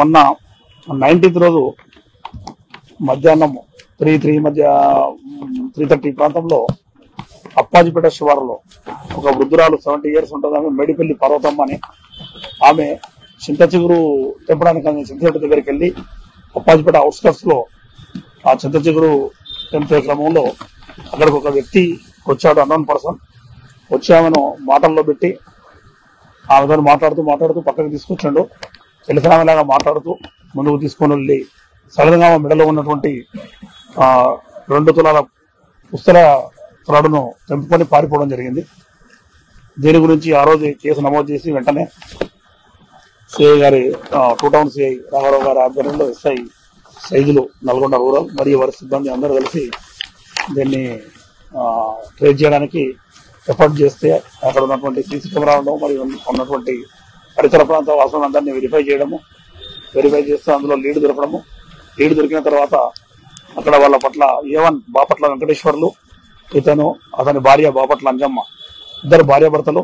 మొన్న 19th రోజు మధ్యాహ్నం 3:30 ప్రాంతంలో అప్పాజిపేట శివారులో ఒక వృద్ధురాలు 70 years ఉంటుంది. ఆమె మేడిపల్లి పర్వతమ్మ అని. ఆమె చింత చిగురు తెంపడానికి చింతచెట్టు దగ్గరికి వెళ్ళి అప్పాజిపేట అవుట్స్కట్స్ లో ఆ చింత చిగురు తెంపే క్రమంలో అక్కడికి ఒక వ్యక్తి వచ్చాడు, అన్నోన్ పర్సన్ వచ్చి ఆమెను మాటల్లో పెట్టి ఆమెతో మాట్లాడుతూ పక్కకి తీసుకొచ్చాడు. తెలిసిన ఆమెలాగా మాట్లాడుతూ ముందుకు తీసుకొని వెళ్ళి సడన్ గా మెడలో ఉన్నటువంటి 2 తులాల పుస్తల త్రాడును తెంపుకొని పారిపోవడం జరిగింది. దీని గురించి ఆ రోజు కేసు నమోదు చేసి వెంటనే సిఐ గారి 2 టౌన్ సిఐ రాఘవరావు గారి ఆధ్వర్యంలో ఎస్ఐ సైదులు నల్గొండ రూరల్ మరియు వారి సిబ్బంది అందరూ కలిసి దీన్ని ట్రేస్ చేయడానికి ఎఫర్ట్ చేస్తే అక్కడ ఉన్నటువంటి సీసీ కెమెరాలను మరియు ఉన్నటువంటి పరిసర ప్రాంత వాసులందరినీ వెరిఫై చేస్తూ అందులో లీడ్ దొరకడము. లీడ్ దొరికిన తర్వాత అక్కడ వాళ్ళ పట్ల A1 బాపట్ల వెంకటేశ్వర్లు, ఇతను అతని భార్య బాపట్ల అంజమ్మ, ఇద్దరు భార్యాభర్తలు.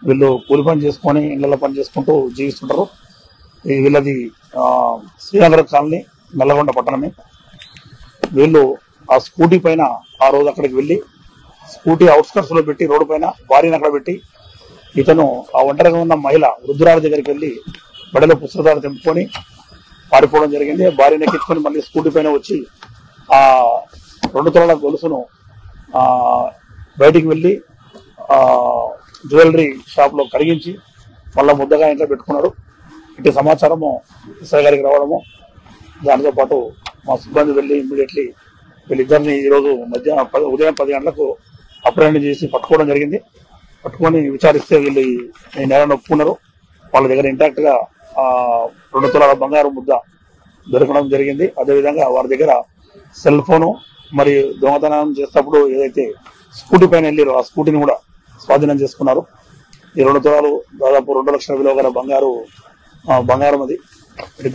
వీళ్ళు కూలి పని చేసుకొని ఇళ్లలో పని చేసుకుంటూ జీవిస్తుంటారు. వీళ్ళది శ్రీనగర్ కాలనీ, నల్లగొండ పట్టణమే. వీళ్ళు ఆ స్కూటీ పైన ఆ రోజు అక్కడికి వెళ్లి స్కూటీ అవుట్స్కట్స్ లో పెట్టి రోడ్డు పైన భార్యను అక్కడ పెట్టి ఇతను ఆ ఒంటరిగా ఉన్న మహిళ వృద్ధురాల దగ్గరికి వెళ్లి బడలో పుస్తకాలు తెంపుకొని పారిపోవడం జరిగింది. భార్యను ఎక్కించుకొని మళ్ళీ స్కూటీ పైన వచ్చి ఆ 2 తులాల గొలుసును బయటికి వెళ్లి జ్యువెలరీ షాప్ లో కరిగించి మళ్ళా ముద్దగా ఇంట్లో పెట్టుకున్నాడు. ఇటు సమాచారము ఎస్ఐ గారికి రావడము, దానితో పాటు మా సిబ్బంది వెళ్లి ఇమ్మీడియట్లీ వీళ్ళిద్దరిని ఈ రోజు ఉదయం 10 గంటలకు అప్రహెండ్ చేసి పట్టుకోవడం జరిగింది. పట్టుకొని విచారిస్తే వీళ్ళు ఈ నేరాన్ని ఒప్పుకున్నారు. వాళ్ళ దగ్గర ఇంటాక్ట్ గా 2 తులాల బంగారు ముద్ద దొరకడం జరిగింది. అదేవిధంగా వారి దగ్గర సెల్ ఫోను మరియు దొంగతనం చేసేటప్పుడు ఏదైతే స్కూటీ పైన వెళ్ళారో ఆ స్కూటీని కూడా స్వాధీనం చేసుకున్నారు. ఈ 2 తులాలు దాదాపు 2 లక్షల విలువ గల బంగారం అది.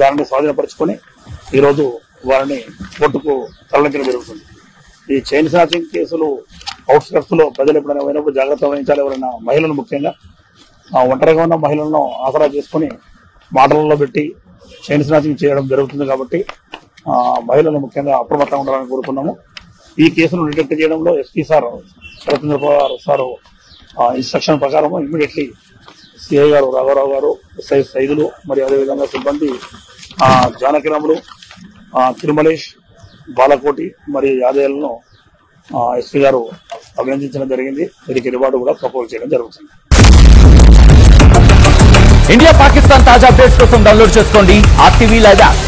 దానిని స్వాధీనపరుచుకొని ఈరోజు వారిని కోర్టుకు తరలించడం జరుగుతుంది. ఈ చైన్ స్నాచింగ్ కేసులు అవుట్స్కట్స్ లో ప్రజలు ఎప్పుడైనా పోయినప్పుడు జాగ్రత్త వహించాలి. ఎవరైనా మహిళలు ముఖ్యంగా ఒంటరిగా ఉన్న మహిళలను ఆసరా చేసుకుని మాటలలో పెట్టి చైన్ స్నాచింగ్ చేయడం జరుగుతుంది. కాబట్టి మహిళలు ముఖ్యంగా అప్రమత్తంగా ఉండాలని కోరుతున్నాము. ఈ కేసును డిటెక్ట్ చేయడంలో SP sir Sharatchandra Pawar sir instruction ప్రకారం ఇమ్మీడియట్లీ సిఐ గారు రాఘవరావు గారు, ఎస్ఐ సైదులు మరియు అదేవిధంగా సిబ్బంది జానకిరాములు, తిరుమలేష్, బాలకోటి మరియు యాదయ్యలను ఎస్పీ గారు అభినందించడం జరిగింది. వీరికి రివార్డు కూడా ప్రపోజ్ చేయడం జరుగుతుంది. ఇండియా పాకిస్తాన్ తాజా అప్డేట్స్ కోసం డౌన్లోడ్ చేసుకోండి RTV లైవ్ యాప్.